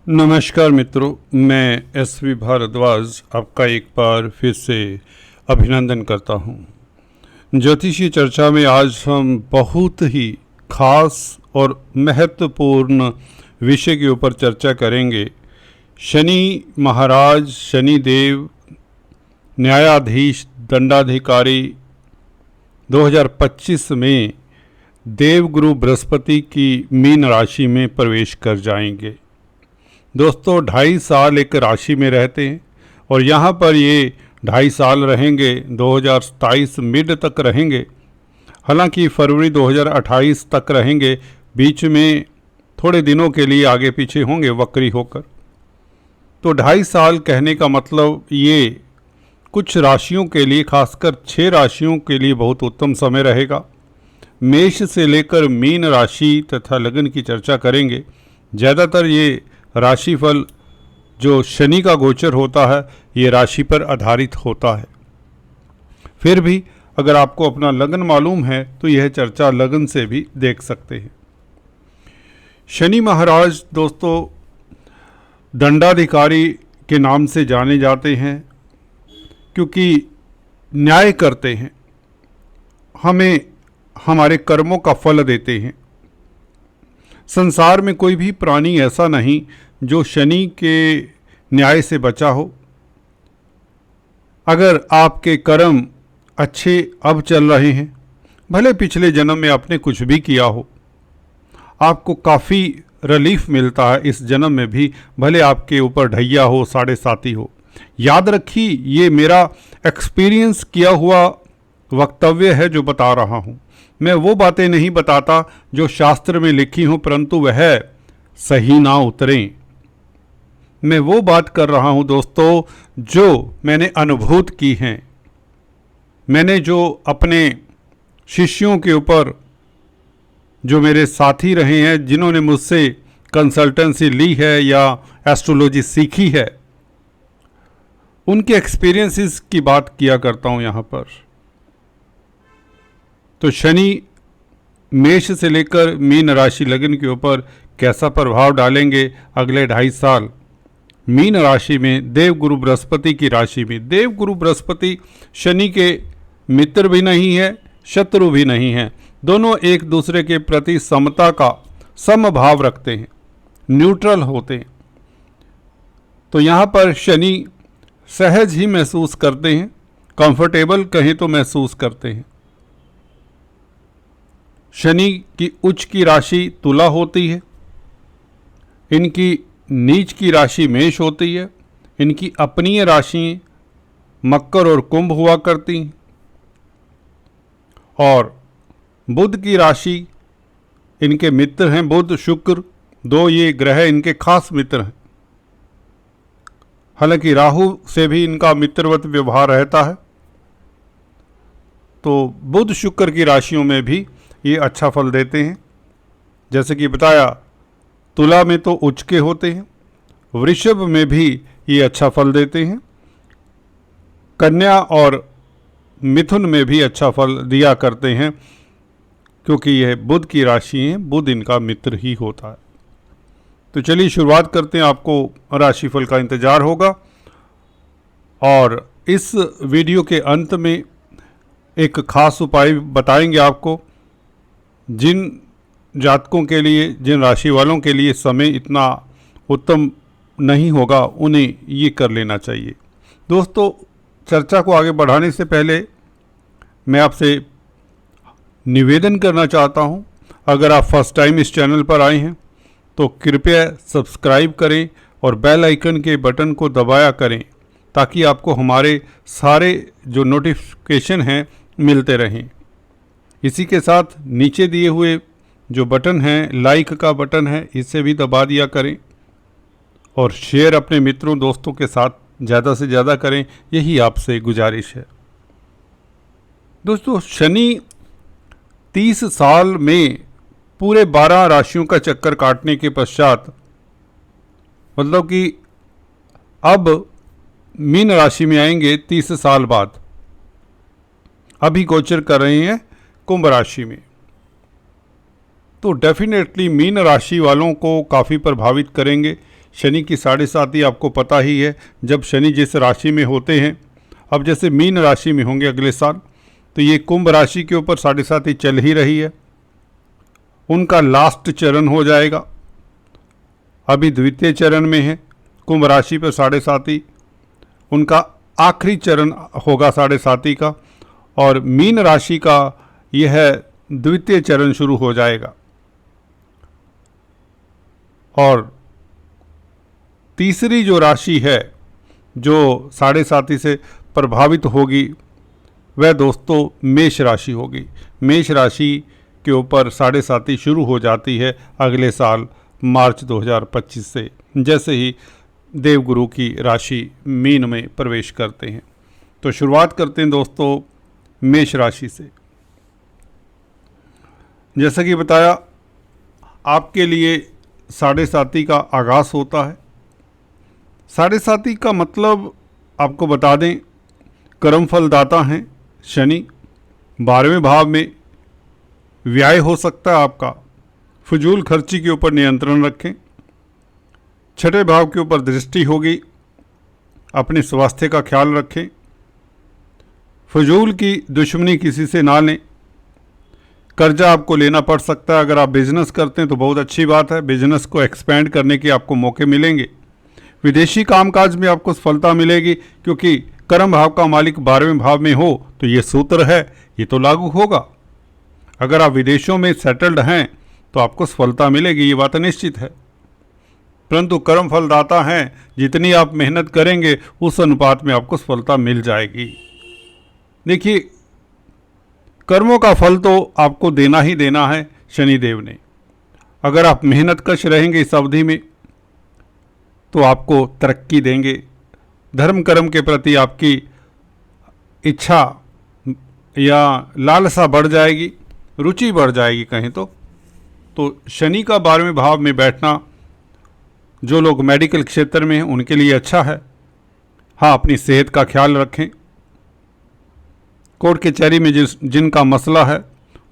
नमस्कार मित्रों, मैं एसवी भारद्वाज आपका एक बार फिर से अभिनंदन करता हूं। ज्योतिषीय चर्चा में आज हम बहुत ही खास और महत्वपूर्ण विषय के ऊपर चर्चा करेंगे। शनि महाराज, शनि देव, न्यायाधीश, दंडाधिकारी 2025 में देवगुरु बृहस्पति की मीन राशि में प्रवेश कर जाएंगे। दोस्तों 2.5 साल एक राशि में रहते हैं और यहाँ पर ये 2.5 साल रहेंगे, 2027 मिड तक रहेंगे। हालांकि फरवरी 2028 तक रहेंगे, बीच में थोड़े दिनों के लिए आगे पीछे होंगे वक्री होकर। तो 2.5 साल कहने का मतलब ये कुछ राशियों के लिए, खासकर 6 राशियों के लिए बहुत उत्तम समय रहेगा। मेष से लेकर मीन राशि तथा लगन की चर्चा करेंगे। ज़्यादातर ये राशिफल जो शनि का गोचर होता है ये राशि पर आधारित होता है। फिर भी अगर आपको अपना लगन मालूम है तो यह चर्चा लगन से भी देख सकते हैं। शनि महाराज दोस्तों दंडाधिकारी के नाम से जाने जाते हैं, क्योंकि न्याय करते हैं, हमें हमारे कर्मों का फल देते हैं। संसार में कोई भी प्राणी ऐसा नहीं जो शनि के न्याय से बचा हो। अगर आपके कर्म अच्छे अब चल रहे हैं, भले पिछले जन्म में आपने कुछ भी किया हो, आपको काफ़ी रिलीफ मिलता है इस जन्म में भी, भले आपके ऊपर ढैया हो, 7.5 हो। याद रखिए, ये मेरा एक्सपीरियंस किया हुआ वक्तव्य है जो बता रहा हूँ। मैं वो बातें नहीं बताता जो शास्त्र में लिखी हों परंतु वह सही ना उतरें। मैं वो बात कर रहा हूँ दोस्तों जो मैंने अनुभूत की हैं। मैंने जो अपने शिष्यों के ऊपर, जो मेरे साथी रहे हैं, जिन्होंने मुझसे कंसल्टेंसी ली है या एस्ट्रोलॉजी सीखी है, उनके एक्सपीरियंसेस की बात किया करता हूँ यहाँ पर। तो शनि मेष से लेकर मीन राशि लगन के ऊपर कैसा प्रभाव डालेंगे अगले 2.5 साल। मीन राशि में देवगुरु बृहस्पति की राशि में, देवगुरु बृहस्पति शनि के मित्र भी नहीं है, शत्रु भी नहीं है। दोनों एक दूसरे के प्रति समता का समभाव रखते हैं, न्यूट्रल होते हैं। तो यहाँ पर शनि सहज ही महसूस करते हैं, कंफर्टेबल कहें तो महसूस करते हैं। शनि की उच्च की राशि तुला होती है, इनकी नीच की राशि मेष होती है, इनकी अपनीय राशि मकर और कुंभ हुआ करती हैं, और बुध की राशि इनके मित्र हैं, बुध शुक्र, 2 ये ग्रह इनके खास मित्र हैं। हालांकि राहु से भी इनका मित्रवत व्यवहार रहता है। तो बुध शुक्र की राशियों में भी ये अच्छा फल देते हैं। जैसे कि बताया, तुला में तो उच्च के होते हैं, वृषभ में भी ये अच्छा फल देते हैं, कन्या और मिथुन में भी अच्छा फल दिया करते हैं, क्योंकि यह बुध की राशि है, बुध इनका मित्र ही होता है। तो चलिए शुरुआत करते हैं। आपको राशिफल का इंतज़ार होगा और इस वीडियो के अंत में एक खास उपाय बताएंगे आपको। जिन जातकों के लिए, जिन राशि वालों के लिए समय इतना उत्तम नहीं होगा, उन्हें ये कर लेना चाहिए। दोस्तों चर्चा को आगे बढ़ाने से पहले मैं आपसे निवेदन करना चाहता हूं, अगर आप फर्स्ट टाइम इस चैनल पर आए हैं तो कृपया सब्सक्राइब करें और बेल आइकन के बटन को दबाया करें, ताकि आपको हमारे सारे जो नोटिफिकेशन हैं मिलते रहें। इसी के साथ नीचे दिए हुए जो बटन है, लाइक का बटन है, इसे भी दबा दिया करें और शेयर अपने मित्रों दोस्तों के साथ ज़्यादा से ज़्यादा करें, यही आपसे गुजारिश है। दोस्तों शनि 30 साल में पूरे 12 राशियों का चक्कर काटने के पश्चात, मतलब कि अब मीन राशि में आएंगे 30 साल बाद। अभी गोचर कर रहे हैं कुंभ राशि में। तो डेफिनेटली मीन राशि वालों को काफ़ी प्रभावित करेंगे, शनि की 7.5 आपको पता ही है। जब शनि जिस राशि में होते हैं, अब जैसे मीन राशि में होंगे अगले साल, तो ये कुंभ राशि के ऊपर 7.5 चल ही रही है, उनका लास्ट चरण हो जाएगा। अभी द्वितीय चरण में है, कुंभ राशि पर 7.5, उनका आखिरी चरण होगा 7.5 का, और मीन राशि का यह द्वितीय चरण शुरू हो जाएगा। और तीसरी जो राशि है जो 7.5 से प्रभावित होगी वह दोस्तों मेष राशि होगी। मेष राशि के ऊपर 7.5 शुरू हो जाती है अगले साल मार्च 2025 से, जैसे ही देवगुरु की राशि मीन में प्रवेश करते हैं। तो शुरुआत करते हैं दोस्तों मेष राशि से। जैसा कि बताया, आपके लिए 7.5 का आगाज़ होता है। 7.5 का मतलब आपको बता दें, कर्म फलदाता हैं शनि। 12वें भाव में व्यय हो सकता है आपका। फजूल खर्ची के ऊपर नियंत्रण रखें। 6ठे भाव के ऊपर दृष्टि होगी, अपने स्वास्थ्य का ख्याल रखें। फजूल की दुश्मनी किसी से ना लें। कर्जा आपको लेना पड़ सकता है। अगर आप बिजनेस करते हैं तो बहुत अच्छी बात है, बिजनेस को एक्सपेंड करने के आपको मौके मिलेंगे। विदेशी कामकाज में आपको सफलता मिलेगी, क्योंकि कर्म भाव का मालिक 12वें भाव में हो तो ये सूत्र है, ये तो लागू होगा। अगर आप विदेशों में सेटल्ड हैं तो आपको सफलता मिलेगी, ये बात निश्चित है। परंतु कर्म फलदाता हैं, जितनी आप मेहनत करेंगे उस अनुपात में आपको सफलता मिल जाएगी। देखिए, कर्मों का फल तो आपको देना ही देना है शनिदेव ने। अगर आप मेहनत कश रहेंगे इस अवधि में तो आपको तरक्की देंगे। धर्म कर्म के प्रति आपकी इच्छा या लालसा बढ़ जाएगी, रुचि बढ़ जाएगी कहें तो शनि का 12वें भाव में बैठना जो लोग मेडिकल क्षेत्र में हैं उनके लिए अच्छा है। हाँ, अपनी सेहत का ख्याल रखें। कोर्ट कचहरी में जिनका मसला है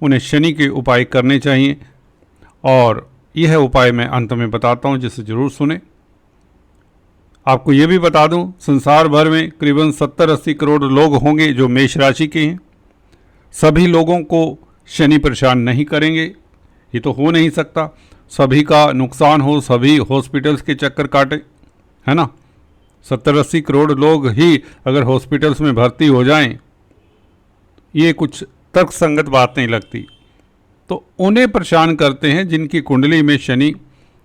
उन्हें शनि के उपाय करने चाहिए, और यह उपाय मैं अंत में बताता हूँ, जिसे ज़रूर सुने। आपको ये भी बता दूं, संसार भर में करीबन 70-80 करोड़ लोग होंगे जो मेष राशि के हैं। सभी लोगों को शनि परेशान नहीं करेंगे, ये तो हो नहीं सकता। सभी का नुकसान हो, सभी हॉस्पिटल्स के चक्कर काटे, है ना। 70-80 करोड़ लोग ही अगर हॉस्पिटल्स में भर्ती हो जाएं, ये कुछ तर्कसंगत बात नहीं लगती। तो उन्हें परेशान करते हैं जिनकी कुंडली में शनि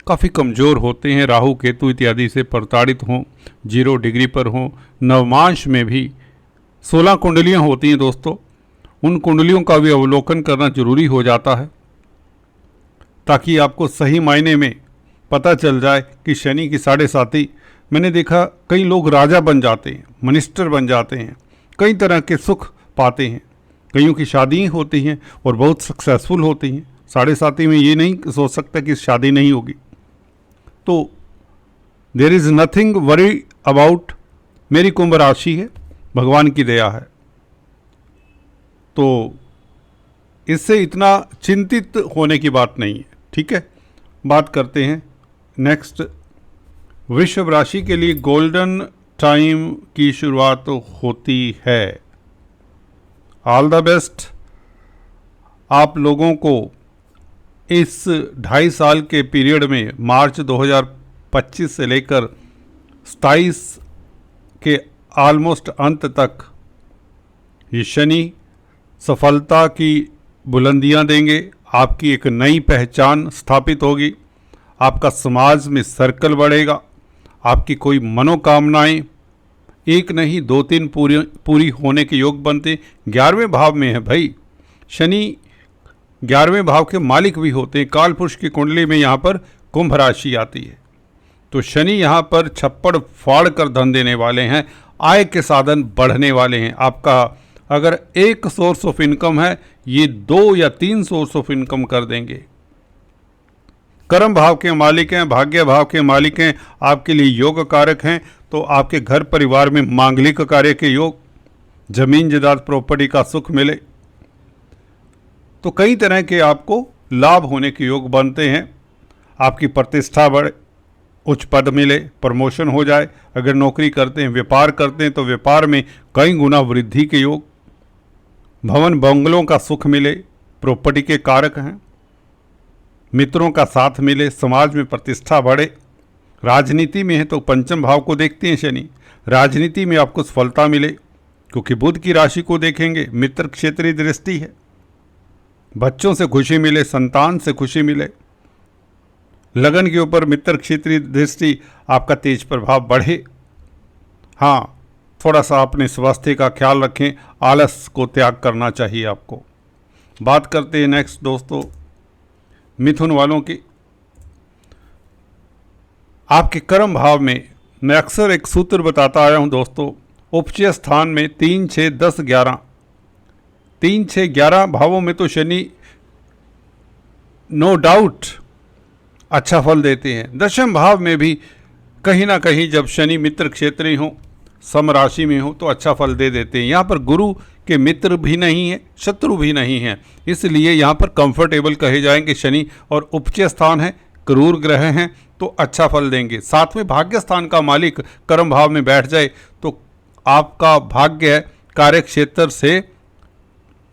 काफ़ी कमज़ोर होते हैं, राहु केतु इत्यादि से प्रताड़ित हों, 0 डिग्री पर हों। नवमांश में भी 16 कुंडलियाँ होती हैं दोस्तों। उन कुंडलियों का भी अवलोकन करना जरूरी हो जाता है, ताकि आपको सही मायने में पता चल जाए कि शनि की 7.5। मैंने देखा कई लोग राजा बन जाते हैं, मिनिस्टर बन जाते हैं, कई तरह के सुख पाते हैं। कईयों की शादी होती हैं और बहुत सक्सेसफुल होती हैं। 7.5 में ये नहीं सोच सकता कि शादी नहीं होगी। तो there is nothing worry about. मेरी कुंभ राशि है, भगवान की दया है, तो इससे इतना चिंतित होने की बात नहीं है। ठीक है, बात करते हैं नेक्स्ट। वृषभ राशि के लिए गोल्डन टाइम की शुरुआत होती है। ऑल द बेस्ट आप लोगों को इस 2.5 साल के पीरियड में, मार्च 2025 से लेकर 27 के ऑलमोस्ट अंत तक, ये शनि सफलता की बुलंदियां देंगे। आपकी एक नई पहचान स्थापित होगी। आपका समाज में सर्कल बढ़ेगा। आपकी कोई मनोकामनाएं एक नहीं 2-3 पूरी होने के योग बनते। 11वें भाव में है भाई शनि, 11वें भाव के मालिक भी होते हैं। काल पुरुष की कुंडली में यहाँ पर कुंभ राशि आती है, तो शनि यहाँ पर छप्पड़ फाड़ कर धन देने वाले हैं। आय के साधन बढ़ने वाले हैं। आपका अगर एक सोर्स ऑफ इनकम है, ये 2 या 3 सोर्स ऑफ इनकम कर देंगे। कर्म भाव के मालिक हैं, भाग्य भाव के मालिक हैं, आपके लिए योग कारक हैं। तो आपके घर परिवार में मांगलिक कार्य के योग, जमीन जायदाद प्रॉपर्टी का सुख मिले, तो कई तरह के आपको लाभ होने के योग बनते हैं। आपकी प्रतिष्ठा बढ़े, उच्च पद मिले, प्रमोशन हो जाए। अगर नौकरी करते हैं, व्यापार करते हैं तो व्यापार में कई गुना वृद्धि के योग। भवन बंगलों का सुख मिले, प्रॉपर्टी के कारक हैं। मित्रों का साथ मिले, समाज में प्रतिष्ठा बढ़े। राजनीति में है तो पंचम भाव को देखते हैं शनि, राजनीति में आपको सफलता मिले क्योंकि बुध की राशि को देखेंगे, मित्र क्षेत्रीय दृष्टि है। बच्चों से खुशी मिले, संतान से खुशी मिले। लगन के ऊपर मित्र क्षेत्रीय दृष्टि, आपका तेज प्रभाव बढ़े। हाँ, थोड़ा सा अपने स्वास्थ्य का ख्याल रखें, आलस को त्याग करना चाहिए आपको। बात करते हैं नेक्स्ट दोस्तों मिथुन वालों की। आपके कर्म भाव में मैं अक्सर एक सूत्र बताता आया हूं दोस्तों, उपचय स्थान में 3, 6, 10, 11, 3, 6, 11 भावों में तो शनि नो डाउट अच्छा फल देते हैं। दशम भाव में भी कहीं ना कहीं जब शनि मित्र क्षेत्रीय हो, सम राशि में हो तो अच्छा फल दे देते हैं। यहाँ पर गुरु के मित्र भी नहीं है, शत्रु भी नहीं है, इसलिए यहाँ पर कंफर्टेबल कहे जाएंगे शनि। और उपचय स्थान है, क्रूर ग्रह हैं तो अच्छा फल देंगे। साथ में भाग्य स्थान का मालिक कर्म भाव में बैठ जाए तो आपका भाग्य कार्य क्षेत्र से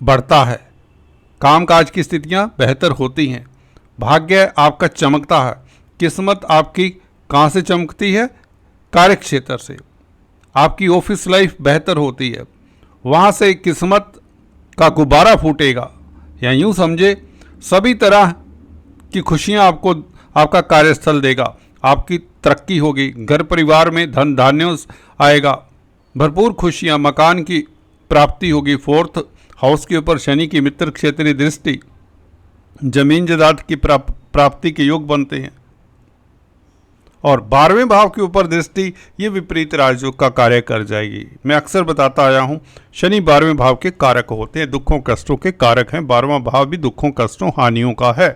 बढ़ता है, कामकाज की स्थितियाँ बेहतर होती हैं, भाग्य आपका चमकता है। किस्मत आपकी कहाँ से चमकती है? कार्य क्षेत्र से। आपकी ऑफिस लाइफ बेहतर होती है, वहाँ से किस्मत का गुब्बारा फूटेगा, या यूँ समझे सभी तरह की खुशियाँ आपको आपका कार्यस्थल देगा। आपकी तरक्की होगी, घर परिवार में धन धान्यों आएगा, भरपूर खुशियाँ, मकान की प्राप्ति होगी। फोर्थ हाउस के ऊपर शनि की मित्र क्षेत्रीय दृष्टि, जमीन जायदाद की प्राप्ति के योग बनते हैं। और 12वें भाव के ऊपर दृष्टि ये विपरीत राजयोग का कार्य कर जाएगी। मैं अक्सर बताता आया हूँ शनि 12वें भाव के कारक होते हैं, दुखों कष्टों के कारक हैं। 12वां भाव भी दुखों कष्टों हानियों का है।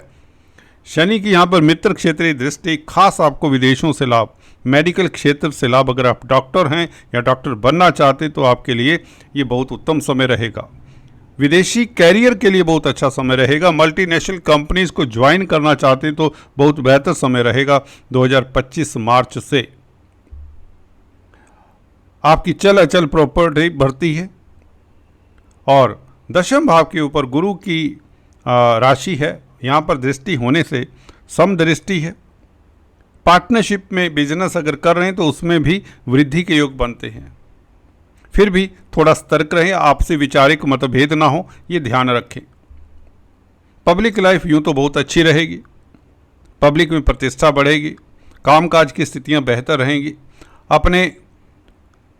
शनि की यहाँ पर मित्र क्षेत्रीय दृष्टि खास आपको विदेशों से लाभ, मेडिकल क्षेत्र से लाभ। अगर आप डॉक्टर हैं या डॉक्टर बनना चाहते तो आपके लिए ये बहुत उत्तम समय रहेगा। विदेशी कैरियर के लिए बहुत अच्छा समय रहेगा। मल्टीनेशनल कंपनीज को ज्वाइन करना चाहते हैं तो बहुत बेहतर समय रहेगा 2025 मार्च से। आपकी चल अचल प्रॉपर्टी बढ़ती है। और दशम भाव के ऊपर गुरु की राशि है, यहाँ पर दृष्टि होने से सम दृष्टि है। पार्टनरशिप में बिजनेस अगर कर रहे हैं तो उसमें भी वृद्धि के योग बनते हैं। फिर भी थोड़ा सतर्क रहें, आपसे विचारिक मतभेद ना हो, ये ध्यान रखें। पब्लिक लाइफ यूँ तो बहुत अच्छी रहेगी, पब्लिक में प्रतिष्ठा बढ़ेगी, कामकाज की स्थितियां बेहतर रहेंगी। अपने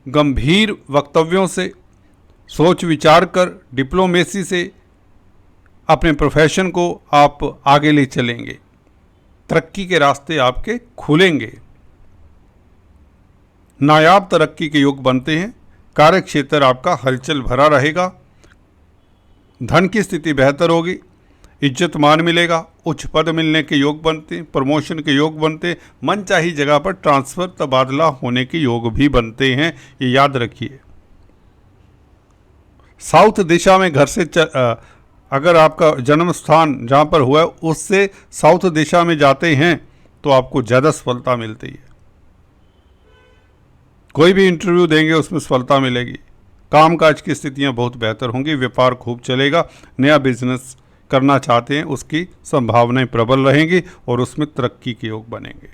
गंभीर वक्तव्यों से, सोच विचार कर, डिप्लोमेसी से अपने प्रोफेशन को आप आगे ले चलेंगे, तरक्की के रास्ते आपके खुलेंगे, नायाब तरक्की के योग बनते हैं। कार्य क्षेत्र आपका हलचल भरा रहेगा, धन की स्थिति बेहतर होगी, इज्जत मान मिलेगा, उच्च पद मिलने के योग बनते, प्रमोशन के योग बनते, मनचाही जगह पर ट्रांसफर तबादला होने के योग भी बनते हैं, ये याद रखिए। साउथ दिशा में घर से अगर आपका जन्म स्थान जहाँ पर हुआ है उससे साउथ दिशा में जाते हैं तो आपको ज़्यादा सफलता मिलती है। कोई भी इंटरव्यू देंगे उसमें सफलता मिलेगी, कामकाज की स्थितियां बहुत बेहतर होंगी, व्यापार खूब चलेगा, नया बिजनेस करना चाहते हैं उसकी संभावनाएं प्रबल रहेंगी और उसमें तरक्की के योग बनेंगे।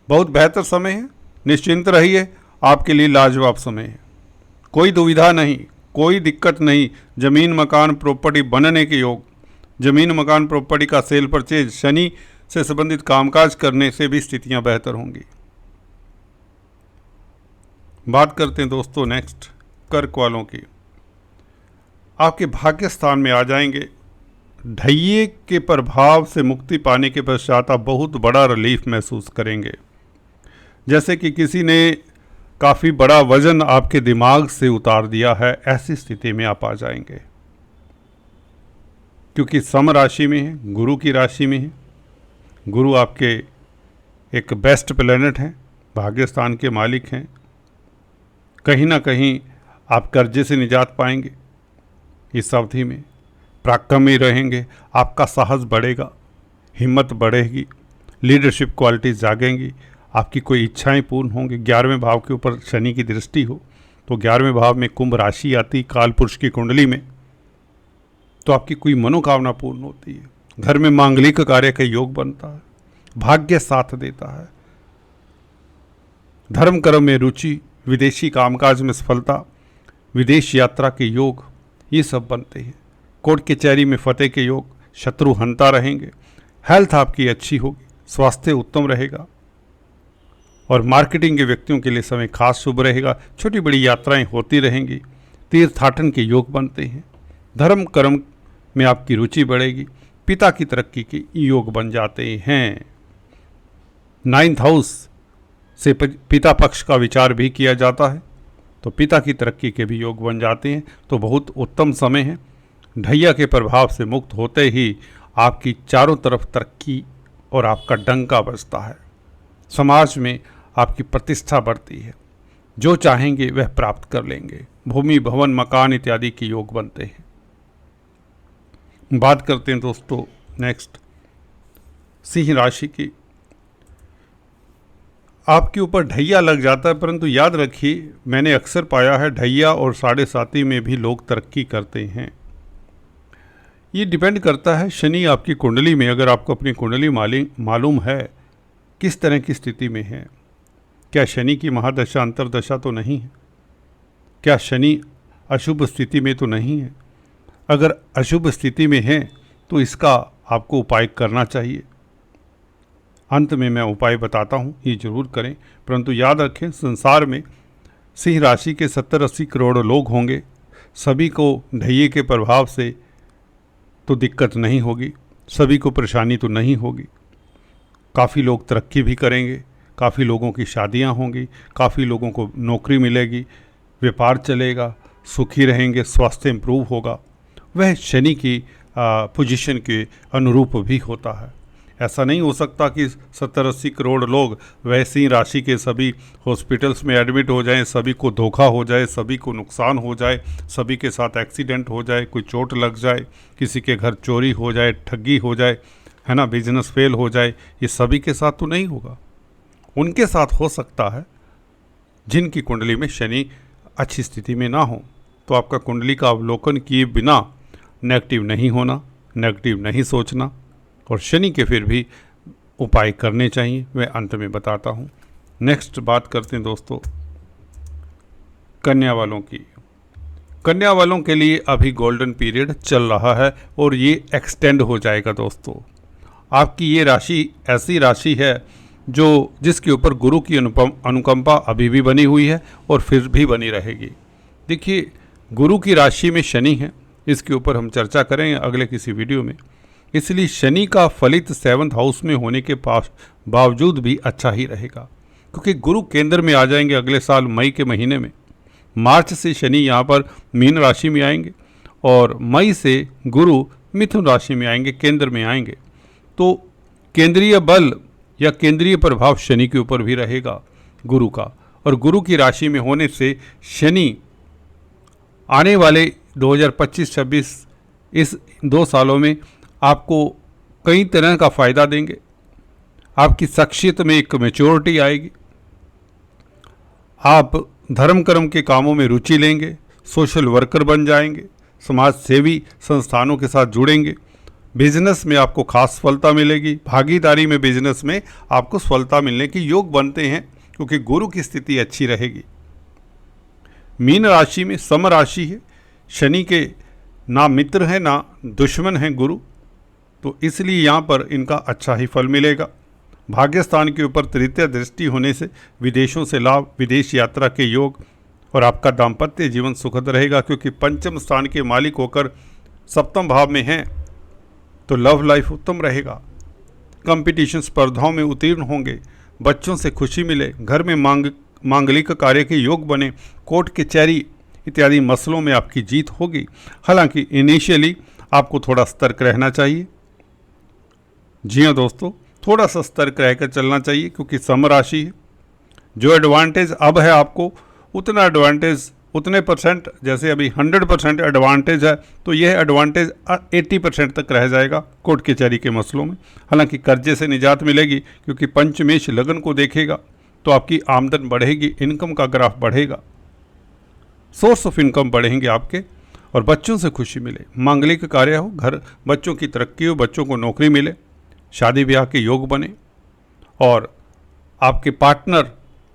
बहुत बेहतर समय है, निश्चिंत रहिए, आपके लिए लाजवाब समय है। कोई दुविधा नहीं, कोई दिक्कत नहीं। जमीन मकान प्रॉपर्टी बनने के योग, जमीन मकान प्रॉपर्टी का सेल परचेज, शनि से संबंधित कामकाज करने से भी स्थितियां बेहतर होंगी। बात करते हैं दोस्तों नेक्स्ट कर्क वालों की। आपके भाग्य स्थान में आ जाएंगे। ढैये के प्रभाव से मुक्ति पाने के पश्चात आप बहुत बड़ा रिलीफ महसूस करेंगे, जैसे कि किसी ने काफ़ी बड़ा वजन आपके दिमाग से उतार दिया है, ऐसी स्थिति में आप आ जाएंगे। क्योंकि सम राशि में है, गुरु की राशि में है। गुरु आपके एक बेस्ट प्लेनेट हैं, भाग्य स्थान के मालिक हैं। कहीं ना कहीं आप कर्जे से निजात पाएंगे, इस अवधि में पराक्रमी रहेंगे, आपका साहस बढ़ेगा, हिम्मत बढ़ेगी, लीडरशिप क्वालिटीज जागेंगी, आपकी कोई इच्छाएं पूर्ण होंगी। 11वें भाव के ऊपर शनि की दृष्टि हो तो 11वें भाव में कुंभ राशि आती काल पुरुष की कुंडली में, तो आपकी कोई मनोकामना पूर्ण होती है। घर में मांगलिक कार्य का योग बनता है, भाग्य साथ देता है। धर्म कर्म में रुचि, विदेशी कामकाज में सफलता, विदेश यात्रा के योग, ये सब बनते हैं। कोर्ट कचहरी में फतेह के योग, शत्रु हंता रहेंगे। हेल्थ आपकी अच्छी होगी, स्वास्थ्य उत्तम रहेगा और मार्केटिंग के व्यक्तियों के लिए समय खास शुभ रहेगा। छोटी बड़ी यात्राएं होती रहेंगी। तीर्थाटन के योग बनते हैं। धर्म कर्म में आपकी रुचि बढ़ेगी। पिता की तरक्की के योग बन जाते हैं। 9th हाउस से पिता पक्ष का विचार भी किया जाता है तो पिता की तरक्की के भी योग बन जाते हैं। तो बहुत उत्तम समय है। ढैया के प्रभाव से मुक्त होते ही आपकी चारों तरफ तरक्की और आपका डंका बजता है। समाज में आपकी प्रतिष्ठा बढ़ती है। जो चाहेंगे वह प्राप्त कर लेंगे। भूमि भवन मकान इत्यादि के योग बनते हैं। बात करते हैं दोस्तों नेक्स्ट सिंह राशि की। आपके ऊपर ढैया लग जाता है, परंतु याद रखिए मैंने अक्सर पाया है ढैया और 7.5 में भी लोग तरक्की करते हैं। ये डिपेंड करता है शनि आपकी कुंडली में, अगर आपको अपनी कुंडली मालूम है किस तरह की स्थिति में है। क्या शनि की महादशा अंतरदशा तो नहीं है? क्या शनि अशुभ स्थिति में तो नहीं है? अगर अशुभ स्थिति में है तो इसका आपको उपाय करना चाहिए। अंत में मैं उपाय बताता हूँ, ये जरूर करें। परंतु याद रखें संसार में सिंह राशि के 70-80 करोड़ लोग होंगे। सभी को ढैये के प्रभाव से तो दिक्कत नहीं होगी, सभी को परेशानी तो नहीं होगी। काफ़ी लोग तरक्की भी करेंगे, काफ़ी लोगों की शादियां होंगी, काफ़ी लोगों को नौकरी मिलेगी, व्यापार चलेगा, सुखी रहेंगे, स्वास्थ्य इम्प्रूव होगा। वह शनि की पोजीशन के अनुरूप भी होता है। ऐसा नहीं हो सकता कि 70-80 करोड़ लोग वैसी राशि के सभी हॉस्पिटल्स में एडमिट हो जाएं, सभी को धोखा हो जाए, सभी को नुकसान हो जाए, सभी के साथ एक्सीडेंट हो जाए, कोई चोट लग जाए, किसी के घर चोरी हो जाए, ठगी हो जाए, है ना, बिजनेस फेल हो जाए। ये सभी के साथ तो नहीं होगा। उनके साथ हो सकता है जिनकी कुंडली में शनि अच्छी स्थिति में ना हो। तो आपका कुंडली का अवलोकन किए बिना नेगेटिव नहीं होना, नेगेटिव नहीं सोचना और शनि के फिर भी उपाय करने चाहिए, मैं अंत में बताता हूँ। नेक्स्ट बात करते हैं दोस्तों कन्या वालों की। कन्या वालों के लिए अभी गोल्डन पीरियड चल रहा है और ये एक्सटेंड हो जाएगा दोस्तों। आपकी ये राशि ऐसी राशि है जिसके ऊपर गुरु की अनुकंपा अभी भी बनी हुई है और फिर भी बनी रहेगी। देखिए गुरु की राशि में शनि है, इसके ऊपर हम चर्चा करेंगे अगले किसी वीडियो में। इसलिए शनि का फलित 7th हाउस में होने के बावजूद भी अच्छा ही रहेगा, क्योंकि गुरु केंद्र में आ जाएंगे अगले साल मई के महीने में। मार्च से शनि यहाँ पर मीन राशि में आएंगे और मई से गुरु मिथुन राशि में आएंगे, केंद्र में आएंगे। तो केंद्रीय बल या केंद्रीय प्रभाव शनि के ऊपर भी रहेगा गुरु का, और गुरु की राशि में होने से शनि आने वाले 2025-26 इस 2 सालों में आपको कई तरह का फ़ायदा देंगे। आपकी शख्सियत में एक मैच्योरिटी आएगी। आप धर्म कर्म के कामों में रुचि लेंगे, सोशल वर्कर बन जाएंगे, समाज सेवी संस्थानों के साथ जुड़ेंगे। बिजनेस में आपको खास सफलता मिलेगी। भागीदारी में बिजनेस में आपको सफलता मिलने के योग बनते हैं, क्योंकि गुरु की स्थिति अच्छी रहेगी। मीन राशि में सम राशि है, शनि के ना मित्र हैं ना दुश्मन हैं गुरु, तो इसलिए यहाँ पर इनका अच्छा ही फल मिलेगा। भाग्यस्थान के ऊपर तृतीय दृष्टि होने से विदेशों से लाभ, विदेश यात्रा के योग और आपका दाम्पत्य जीवन सुखद रहेगा, क्योंकि पंचम स्थान के मालिक होकर 7वें भाव में हैं, तो लव लाइफ उत्तम रहेगा। कंपटीशन स्पर्धाओं में उत्तीर्ण होंगे, बच्चों से खुशी मिले, घर में मांगलिक कार्य के योग बने, कोर्ट कचहरी इत्यादि मसलों में आपकी जीत होगी। हालांकि इनिशियली आपको थोड़ा सतर्क रहना चाहिए। जी हाँ दोस्तों, थोड़ा सा सतर्क रहकर चलना चाहिए, क्योंकि सम राशि है। जो एडवांटेज अब है आपको, उतना एडवांटेज उतने परसेंट, जैसे अभी 100% एडवांटेज है तो यह एडवांटेज 80% तक रह जाएगा कोर्ट कचहरी के मसलों में। हालांकि कर्जे से निजात मिलेगी, क्योंकि पंचमेश लगन को देखेगा तो आपकी आमदन बढ़ेगी, इनकम का ग्राफ बढ़ेगा, सोर्स ऑफ इनकम बढ़ेंगे आपके, और बच्चों से खुशी मिले, मांगलिक कार्य हो, घर बच्चों की तरक्की हो, बच्चों को नौकरी मिले, शादी ब्याह के योग बने, और आपके पार्टनर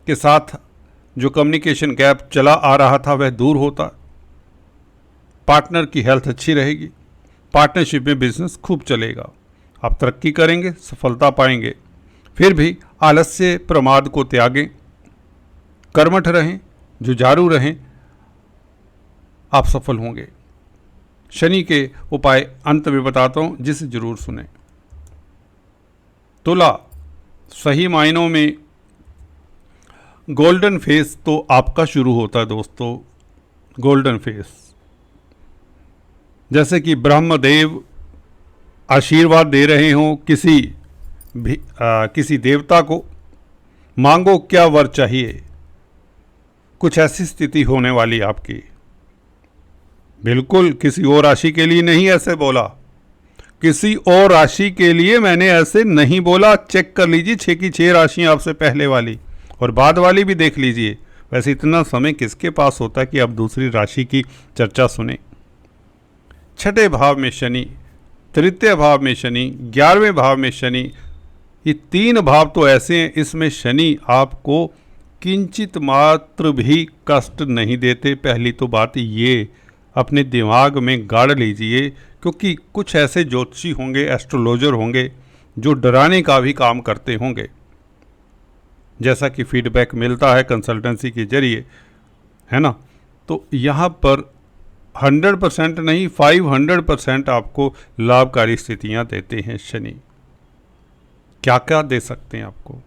के साथ जो कम्युनिकेशन गैप चला आ रहा था वह दूर होता, पार्टनर की हेल्थ अच्छी रहेगी, पार्टनरशिप में बिजनेस खूब चलेगा, आप तरक्की करेंगे, सफलता पाएंगे। फिर भी आलस्य प्रमाद को त्यागें, कर्मठ रहें, जुझारू रहें, आप सफल होंगे। शनि के उपाय अंत में बताता हूं, जिसे जरूर सुने। तुला, सही मायनों में गोल्डन फेस तो आपका शुरू होता है दोस्तों, गोल्डन फेस। जैसे कि ब्रह्मदेव आशीर्वाद दे रहे हों किसी देवता को, मांगो क्या वर चाहिए, कुछ ऐसी स्थिति होने वाली आपकी। बिल्कुल किसी और राशि के लिए नहीं ऐसे बोला, किसी और राशि के लिए मैंने ऐसे नहीं बोला। चेक कर लीजिए 6 की 6 राशियां आपसे पहले वाली और बाद वाली भी देख लीजिए। वैसे इतना समय किसके पास होता है कि आप दूसरी राशि की चर्चा सुने। छठे भाव में शनि, तृतीय भाव में शनि, 11वें भाव में शनि, ये 3 भाव तो ऐसे हैं इसमें शनि आपको किंचित मात्र भी कष्ट नहीं देते। पहली तो बात ये अपने दिमाग में गाड़ लीजिए, क्योंकि कुछ ऐसे ज्योतिषी होंगे, एस्ट्रोलॉजर होंगे जो डराने का भी काम करते होंगे, जैसा कि फीडबैक मिलता है कंसल्टेंसी के जरिए, है ना। तो यहाँ पर 100% नहीं 500% आपको लाभकारी स्थितियाँ देते हैं शनि। क्या क्या दे सकते हैं आपको,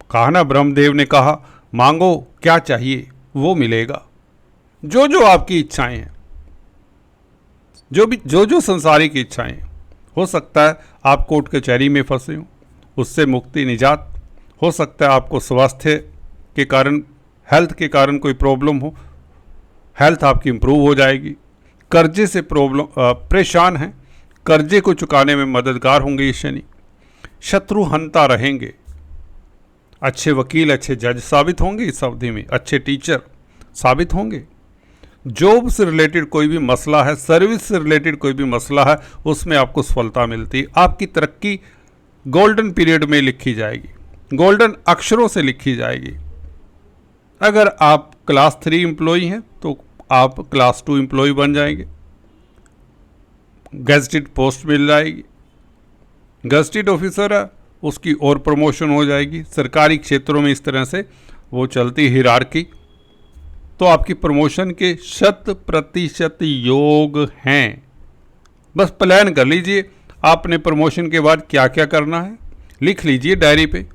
कहा ना, ब्रह्मदेव ने कहा मांगो क्या चाहिए वो मिलेगा। जो जो आपकी इच्छाएं हैं, जो संसारिक इच्छाएं, हो सकता है आप कोर्ट कचहरी में फंसे हो, उससे मुक्ति निजात हो सकता है। आपको स्वास्थ्य के कारण, हेल्थ के कारण कोई प्रॉब्लम हो, हेल्थ आपकी इम्प्रूव हो जाएगी। कर्जे से परेशान हैं, कर्जे को चुकाने में मददगार होंगे ये शनि। शत्रु हंता रहेंगे, अच्छे वकील, अच्छे जज साबित होंगे इस अवधि में, अच्छे टीचर साबित होंगे। जॉब से रिलेटेड कोई भी मसला है, सर्विस से रिलेटेड कोई भी मसला है, उसमें आपको सफलता मिलती है। आपकी तरक्की गोल्डन पीरियड में लिखी जाएगी, गोल्डन अक्षरों से लिखी जाएगी। अगर आप क्लास 3 एम्प्लॉई हैं तो आप क्लास 2 एम्प्लॉई बन जाएंगे, गेजेटेड पोस्ट मिल जाएगी। गेजेटेड ऑफिसर है उसकी और प्रमोशन हो जाएगी। सरकारी क्षेत्रों में इस तरह से वो चलती हिरार्की, तो आपकी प्रमोशन के 100% योग हैं। बस प्लान कर लीजिए आपने प्रमोशन के बाद क्या क्या करना है, लिख लीजिए डायरी पे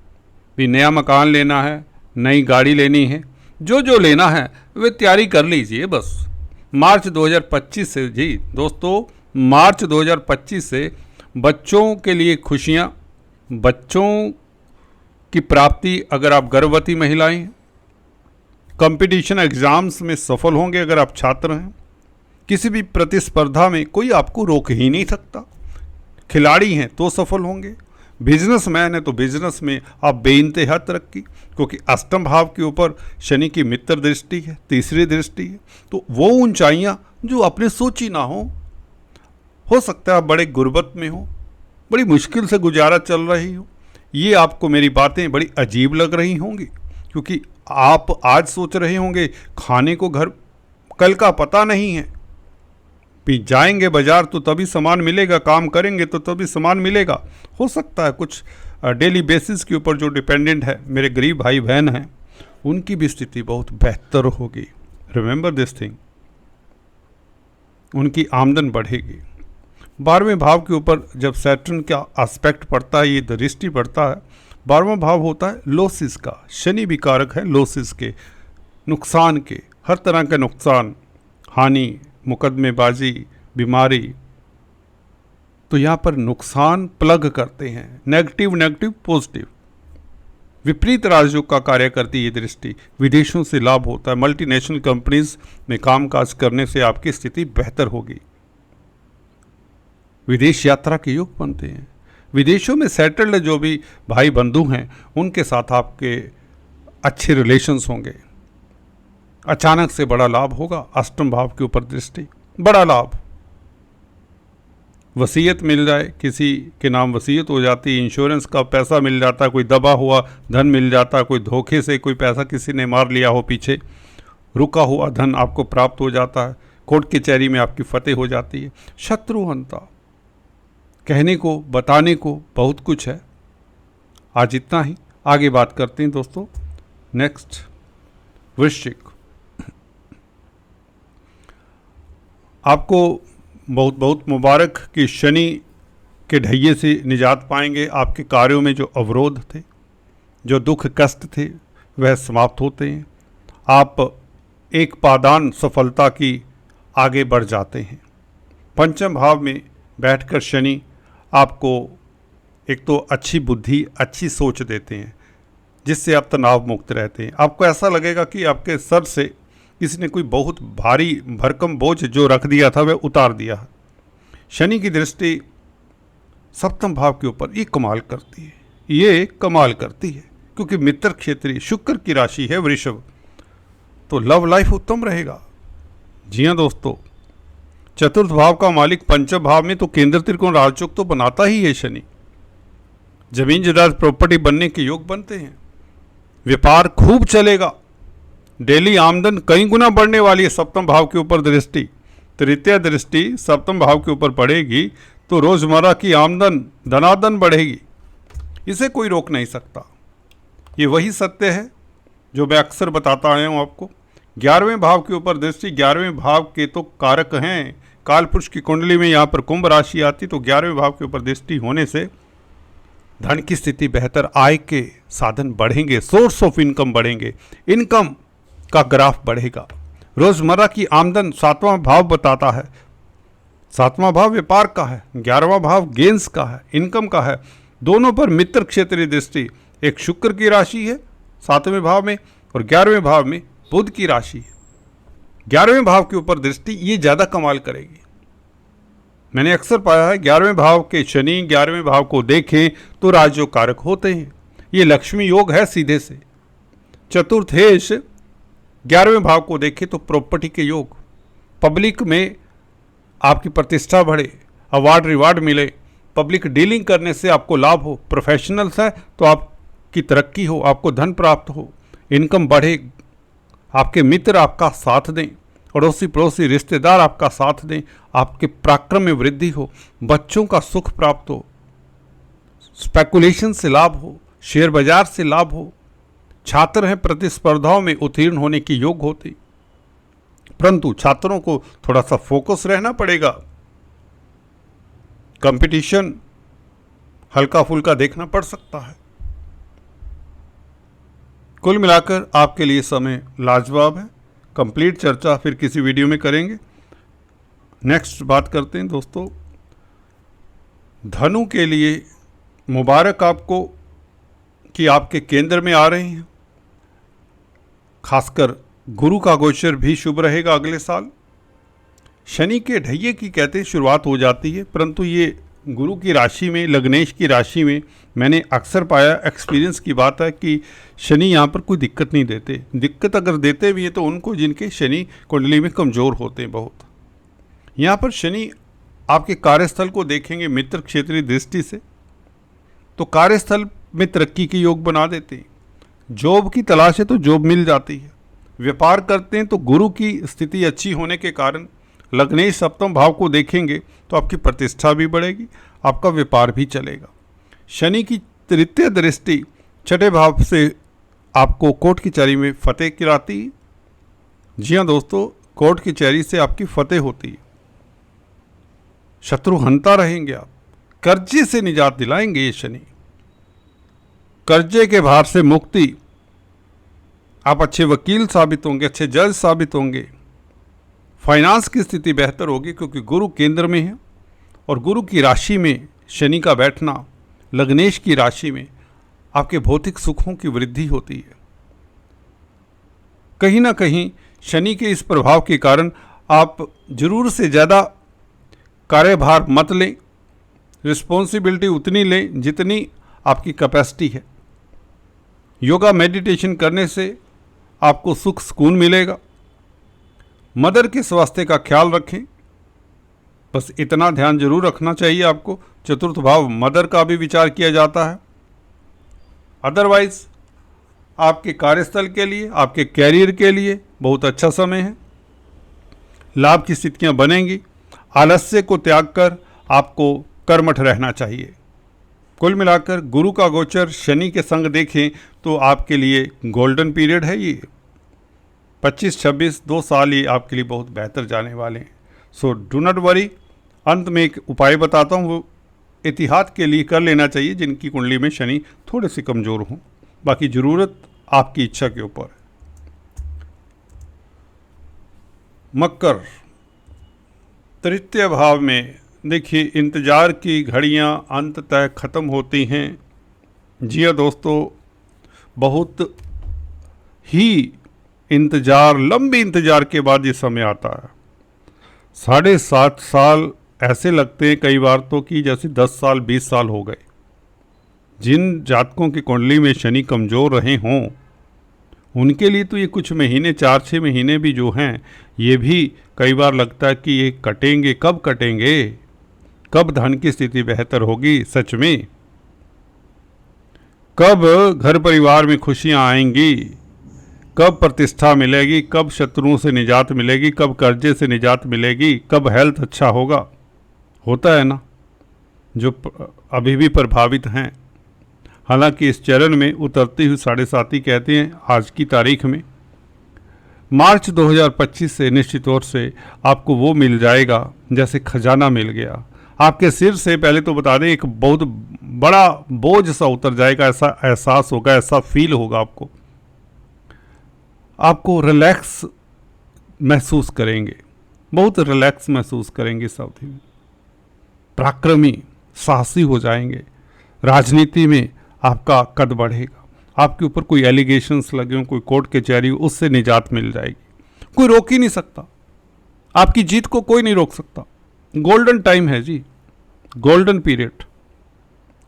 भी। नया मकान लेना है, नई गाड़ी लेनी है, जो जो लेना है वे तैयारी कर लीजिए। बस मार्च 2025 से, जी दोस्तों, मार्च 2025 से बच्चों के लिए खुशियाँ, बच्चों की प्राप्ति। अगर आप गर्भवती महिलाएं हैं, कंपटीशन एग्ज़ाम्स में सफल होंगे। अगर आप छात्र हैं, किसी भी प्रतिस्पर्धा में कोई आपको रोक ही नहीं सकता। खिलाड़ी हैं तो सफल होंगे, बिजनेसमैन है तो बिजनेस में आप बेइंतहा तरक्की, क्योंकि अष्टम भाव के ऊपर शनि की मित्र दृष्टि है, तीसरी दृष्टि है। तो वो ऊंचाइयां जो आपने सोची ना हो सकता है आप बड़े गुर्बत में हो, बड़ी मुश्किल से गुजारा चल रही हो। ये आपको मेरी बातें बड़ी अजीब लग रही होंगी, क्योंकि आप आज सोच रहे होंगे खाने को घर कल का पता नहीं है, भी जाएंगे बाजार तो तभी सामान मिलेगा, काम करेंगे तो तभी सामान मिलेगा। हो सकता है कुछ डेली बेसिस के ऊपर जो डिपेंडेंट है, मेरे गरीब भाई बहन हैं, उनकी भी स्थिति बहुत बेहतर होगी। रिमेंबर दिस थिंग, उनकी आमदन बढ़ेगी। 12वें भाव के ऊपर जब सैटर्न का एस्पेक्ट पड़ता है, ये दृष्टि पड़ता है, 12वां भाव होता है लॉसेस का। शनि भी कारक है लॉसेस के, नुकसान के, हर तरह के नुकसान, हानि, मुकदमेबाजी, बीमारी। तो यहाँ पर नुकसान प्लग करते हैं, नेगेटिव नेगेटिव पॉजिटिव। विपरीत राजयोग का कार्य करती ये दृष्टि, विदेशों से लाभ होता है। मल्टीनेशनल कंपनीज में कामकाज करने से आपकी स्थिति बेहतर होगी। विदेश यात्रा के योग बनते हैं। विदेशों में सेटल्ड जो भी भाई बंधु हैं उनके साथ आपके अच्छे रिलेशंस होंगे। अचानक से बड़ा लाभ होगा। अष्टम भाव के ऊपर दृष्टि, बड़ा लाभ। वसीयत मिल जाए, किसी के नाम वसीयत हो जाती है, इंश्योरेंस का पैसा मिल जाता है, कोई दबा हुआ धन मिल जाता, कोई धोखे से कोई पैसा किसी ने मार लिया हो पीछे, रुका हुआ धन आपको प्राप्त हो जाता है। कोर्ट कचहरी में आपकी फतेह हो जाती है। शत्रुहंता, कहने को बताने को बहुत कुछ है। आज इतना ही, आगे बात करते हैं दोस्तों। नेक्स्ट वृश्चिक, आपको बहुत बहुत मुबारक कि शनि के ढैये से निजात पाएंगे। आपके कार्यों में जो अवरोध थे, जो दुख कष्ट थे, वह समाप्त होते हैं। आप एक पादान सफलता की आगे बढ़ जाते हैं। पंचम भाव में बैठकर शनि आपको एक तो अच्छी बुद्धि, अच्छी सोच देते हैं, जिससे आप तनाव मुक्त रहते हैं। आपको ऐसा लगेगा कि आपके सर से किसी ने कोई बहुत भारी भरकम बोझ जो रख दिया था वह उतार दिया है। शनि की दृष्टि सप्तम भाव के ऊपर ये कमाल करती है, ये कमाल करती है, क्योंकि मित्र क्षेत्रीय शुक्र की राशि है वृषभ, तो लव लाइफ उत्तम रहेगा। जी हाँ दोस्तों, चतुर्थ भाव का मालिक पंचम भाव में, तो केंद्र त्रिकोण राजयोग तो बनाता ही है शनि। जमीन जायदाद प्रॉपर्टी बनने के योग बनते हैं। व्यापार खूब चलेगा। डेली आमदन कई गुना बढ़ने वाली है। सप्तम भाव के ऊपर दृष्टि, तृतीय दृष्टि सप्तम भाव के ऊपर पड़ेगी तो रोजमर्रा की आमदन धनादन बढ़ेगी। इसे कोई रोक नहीं सकता। ये वही सत्य है जो मैं अक्सर बताता आया हूँ आपको। 11वें भाव के ऊपर दृष्टि, 11वें भाव के तो कारक हैं। काल पुरुष की कुंडली में यहाँ पर कुंभ राशि आती, तो 11वें भाव के ऊपर दृष्टि होने से धन की स्थिति बेहतर, आय के साधन बढ़ेंगे, सोर्स ऑफ इनकम बढ़ेंगे, इनकम का ग्राफ बढ़ेगा। रोजमर्रा की आमदन, 7वां भाव बताता है, 7वां भाव व्यापार का है, 11वां भाव गेंस का है, इनकम का है। दोनों पर मित्र क्षेत्रीय दृष्टि, एक शुक्र की राशि है 7वें भाव में और 11वें भाव में बुध की राशि है। 11वें भाव के ऊपर दृष्टि ये ज़्यादा कमाल करेगी। मैंने अक्सर पाया है 11वें भाव के शनि 11वें भाव को देखें तो राजयोग कारक होते हैं। ये लक्ष्मी योग है सीधे से। चतुर्थेश 11वें भाव को देखें तो प्रॉपर्टी के योग, पब्लिक में आपकी प्रतिष्ठा बढ़े, अवार्ड रिवार्ड मिले, पब्लिक डीलिंग करने से आपको लाभ हो, प्रोफेशनल्स है तो आपकी तरक्की हो, आपको धन प्राप्त हो, इनकम बढ़े, आपके मित्र आपका साथ दें, अड़ोसी पड़ोसी रिश्तेदार आपका साथ दें, आपके पराक्रम में वृद्धि हो, बच्चों का सुख प्राप्त हो, स्पेकुलेशन से लाभ हो, शेयर बाजार से लाभ हो, छात्र हैं प्रतिस्पर्धाओं में उत्तीर्ण होने की योग होती, परंतु छात्रों को थोड़ा सा फोकस रहना पड़ेगा। कंपटीशन हल्का फुल्का देखना पड़ सकता है। कुल मिलाकर आपके लिए समय लाजवाब है। कंप्लीट चर्चा फिर किसी वीडियो में करेंगे। नेक्स्ट बात करते हैं दोस्तों, धनु के लिए मुबारक आपको कि आपके केंद्र में आ रहे हैं। खासकर गुरु का गोचर भी शुभ रहेगा अगले साल। शनि के ढैये की कहते हैं शुरुआत हो जाती है, परंतु ये गुरु की राशि में, लग्नेश की राशि में मैंने अक्सर पाया, एक्सपीरियंस की बात है कि शनि यहाँ पर कोई दिक्कत नहीं देते। दिक्कत अगर देते भी हैं तो उनको जिनके शनि कुंडली में कमज़ोर होते हैं बहुत। यहाँ पर शनि आपके कार्यस्थल को देखेंगे मित्र क्षेत्रीय दृष्टि से तो कार्यस्थल में तरक्की के योग बना देते हैं। जॉब की तलाश है तो जॉब मिल जाती है। व्यापार करते हैं तो गुरु की स्थिति अच्छी होने के कारण लग्नेश सप्तम भाव को देखेंगे तो आपकी प्रतिष्ठा भी बढ़ेगी, आपका व्यापार भी चलेगा। शनि की तृतीय दृष्टि छठे भाव से आपको कोर्ट कचहरी में फतेह कराती है। जी हाँ दोस्तों, कोर्ट कचहरी से आपकी फतेह होती है। शत्रुहंता रहेंगे आप, कर्जे से निजात दिलाएंगे ये शनि। कर्जे के भार से मुक्ति, आप अच्छे वकील साबित होंगे, अच्छे जज साबित होंगे। फाइनेंस की स्थिति बेहतर होगी क्योंकि गुरु केंद्र में है और गुरु की राशि में शनि का बैठना, लग्नेश की राशि में आपके भौतिक सुखों की वृद्धि होती है। कहीं ना कहीं शनि के इस प्रभाव के कारण आप जरूर से ज़्यादा कार्यभार मत लें, रिस्पॉन्सिबिलिटी उतनी लें जितनी आपकी कैपेसिटी है। योगा मेडिटेशन करने से आपको सुख सुकून मिलेगा। मदर के स्वास्थ्य का ख्याल रखें, बस इतना ध्यान जरूर रखना चाहिए आपको। चतुर्थ भाव मदर का भी विचार किया जाता है। अदरवाइज आपके कार्यस्थल के लिए, आपके कैरियर के लिए बहुत अच्छा समय है। लाभ की स्थितियां बनेंगी। आलस्य को त्याग कर आपको कर्मठ रहना चाहिए। कुल मिलाकर गुरु का गोचर शनि के संग देखें तो आपके लिए गोल्डन पीरियड है। ये 25-26 2 साल ये आपके लिए बहुत बेहतर जाने वाले हैं। So do not worry. अंत में एक उपाय बताता हूँ, वो एहतियात के लिए कर लेना चाहिए जिनकी कुंडली में शनि थोड़े से कमज़ोर हों। बाकी ज़रूरत आपकी इच्छा के ऊपर है। मकर, तृतीय भाव में देखिए, इंतज़ार की घड़ियां अंततः ख़त्म होती हैं। जी हाँ दोस्तों, बहुत ही इंतज़ार, लंबी इंतज़ार के बाद ये समय आता है। 7.5 साल ऐसे लगते हैं कई बार तो कि जैसे 10 साल 20 साल हो गए। जिन जातकों की कुंडली में शनि कमज़ोर रहे हों उनके लिए तो ये कुछ महीने, 4-6 महीने भी जो हैं, ये भी कई बार लगता है कि ये कटेंगे। कब कटेंगे? कब धन की स्थिति बेहतर होगी? सच में कब घर परिवार में खुशियां आएंगी? कब प्रतिष्ठा मिलेगी? कब शत्रुओं से निजात मिलेगी? कब कर्जे से निजात मिलेगी? कब हेल्थ अच्छा होगा? होता है ना, जो अभी भी प्रभावित हैं। हालांकि इस चरण में उतरती हुई 7.5 कहते हैं आज की तारीख में। मार्च 2025 से निश्चित तौर से आपको वो मिल जाएगा जैसे खजाना मिल गया। आपके सिर से पहले तो बता दें एक बहुत बड़ा बोझ सा उतर जाएगा। ऐसा एहसास होगा, ऐसा फील होगा आपको रिलैक्स महसूस करेंगे, बहुत रिलैक्स महसूस करेंगे। इस अवधि में पराक्रमी, साहसी हो जाएंगे। राजनीति में आपका कद बढ़ेगा। आपके ऊपर कोई एलिगेशंस लगे हों, कोई कोर्ट कचहरी हो, उससे निजात मिल जाएगी। कोई रोक ही नहीं सकता, आपकी जीत को कोई नहीं रोक सकता। गोल्डन टाइम है जी, गोल्डन पीरियड।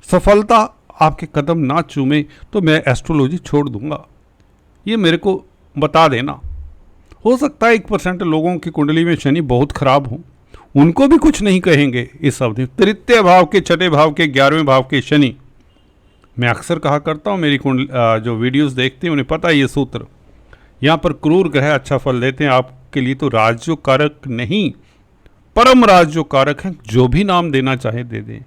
सफलता आपके कदम ना चूमे तो मैं एस्ट्रोलॉजी छोड़ दूंगा, ये मेरे को बता देना। हो सकता है 1% लोगों की कुंडली में शनि बहुत खराब हो, उनको भी कुछ नहीं कहेंगे इस अवधि। तृतीय भाव के, छठे भाव के, 11वें भाव के शनि, मैं अक्सर कहा करता हूँ, मेरी जो वीडियोस देखते हैं उन्हें पता है ये सूत्र। यहाँ पर क्रूर ग्रह अच्छा फल देते हैं आपके लिए तो राजयोग कारक नहीं, परम राजयोग कारक हैं। जो भी नाम देना चाहे दे दें।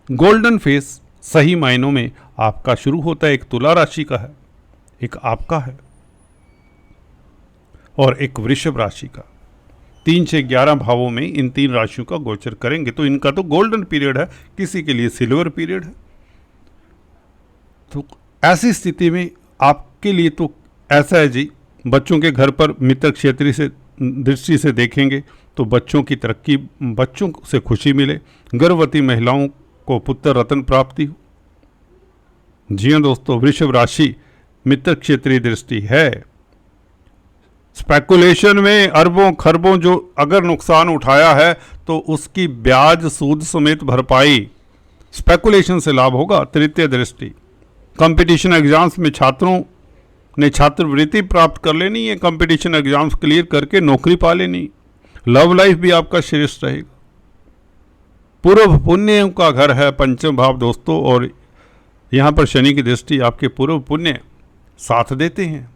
गोल्डन फेस सही मायनों में आपका शुरू होता है। एक तुला राशि का है, एक आपका है और एक वृषभ राशि का। 3 से 11 भावों में इन 3 राशियों का गोचर करेंगे तो इनका तो गोल्डन पीरियड है, किसी के लिए सिल्वर पीरियड है। तो ऐसी स्थिति में आपके लिए तो ऐसा है जी, बच्चों के घर पर मित्र क्षेत्रीय से दृष्टि से देखेंगे तो बच्चों की तरक्की, बच्चों से खुशी मिले। गर्भवती महिलाओं को पुत्र रत्न प्राप्ति हो। जी हाँ दोस्तों, वृषभ राशि मित्र क्षेत्रीय दृष्टि है। स्पेकुलेशन में अरबों खरबों जो अगर नुकसान उठाया है तो उसकी ब्याज सूद समेत भरपाई स्पेकुलेशन से लाभ होगा। तृतीय दृष्टि, कंपटीशन एग्जाम्स में छात्रों ने छात्रवृत्ति प्राप्त कर लेनी है, कंपटीशन एग्जाम्स क्लियर करके नौकरी पा लेनी। लव लाइफ भी आपका श्रेष्ठ रहेगा। पूर्व पुण्य का घर है पंचम भाव दोस्तों, और यहाँ पर शनि की दृष्टि आपके पूर्व पुण्य साथ देते हैं,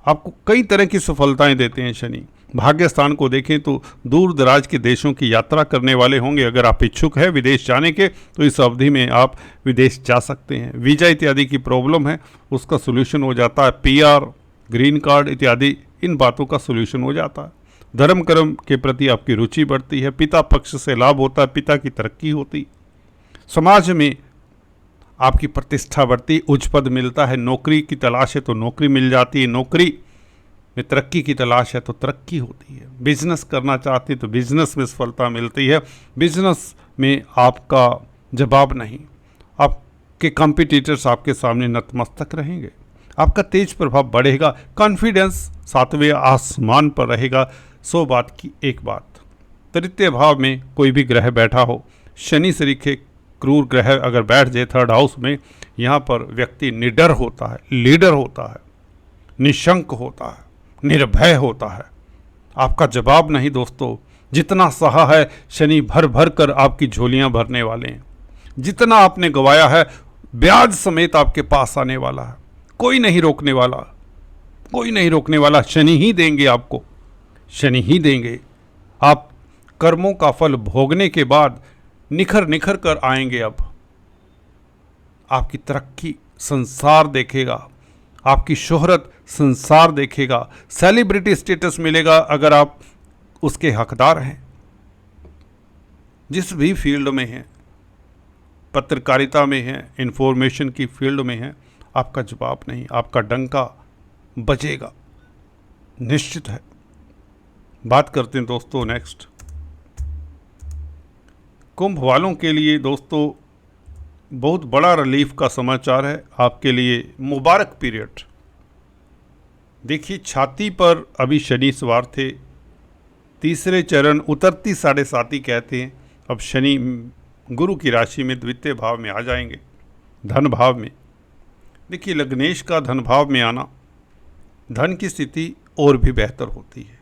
आपको कई तरह की सफलताएं देते हैं शनि। भाग्य स्थान को देखें तो दूर दराज के देशों की यात्रा करने वाले होंगे। अगर आप इच्छुक हैं विदेश जाने के तो इस अवधि में आप विदेश जा सकते हैं। वीज़ा इत्यादि की प्रॉब्लम है उसका सोल्यूशन हो जाता है। PR, ग्रीन कार्ड इत्यादि इन बातों का सोल्यूशन हो जाता है। धर्म कर्म के प्रति आपकी रुचि बढ़ती है। पिता पक्ष से लाभ होता है, पिता की तरक्की होती। समाज में आपकी प्रतिष्ठा बढ़ती, उच्च पद मिलता है। नौकरी की तलाश है तो नौकरी मिल जाती है, नौकरी में तरक्की की तलाश है तो तरक्की होती है। बिजनेस करना चाहते हैं तो बिजनेस में सफलता मिलती है। बिजनेस में आपका जवाब नहीं, आप आपके कॉम्पिटिटर्स आपके सामने नतमस्तक रहेंगे, आपका तेज प्रभाव बढ़ेगा, कॉन्फिडेंस 7वें आसमान पर रहेगा। 100 बात की एक बात, तृतीय भाव में कोई भी ग्रह बैठा हो, शनि सरीखे क्रूर ग्रह अगर बैठ जाए 3rd हाउस में, यहाँ पर व्यक्ति निडर होता है, लीडर होता है, निशंक होता है, निर्भय होता है। आपका जवाब नहीं दोस्तों, जितना सहा है शनि भर भर कर आपकी झोलियां भरने वाले हैं। जितना आपने गवाया है ब्याज समेत आपके पास आने वाला है। कोई नहीं रोकने वाला, कोई नहीं रोकने वाला। शनि ही देंगे आपको, शनि ही देंगे। आप कर्मों का फल भोगने के बाद निखर निखर कर आएंगे। अब आपकी तरक्की संसार देखेगा, आपकी शोहरत संसार देखेगा, सेलिब्रिटी स्टेटस मिलेगा अगर आप उसके हकदार हैं। जिस भी फील्ड में हैं, पत्रकारिता में हैं, इंफॉर्मेशन की फील्ड में हैं, आपका जवाब नहीं, आपका डंका बजेगा, निश्चित है। बात करते हैं दोस्तों नेक्स्ट कुंभ वालों के लिए। दोस्तों बहुत बड़ा रिलीफ का समाचार है आपके लिए, मुबारक पीरियड। देखिए छाती पर अभी शनि सवार थे, तीसरे चरण उतरती 7.5 कहते हैं। अब शनि गुरु की राशि में द्वितीय भाव में आ जाएंगे, धन भाव में। देखिए लग्नेश का धन भाव में आना, धन की स्थिति और भी बेहतर होती है।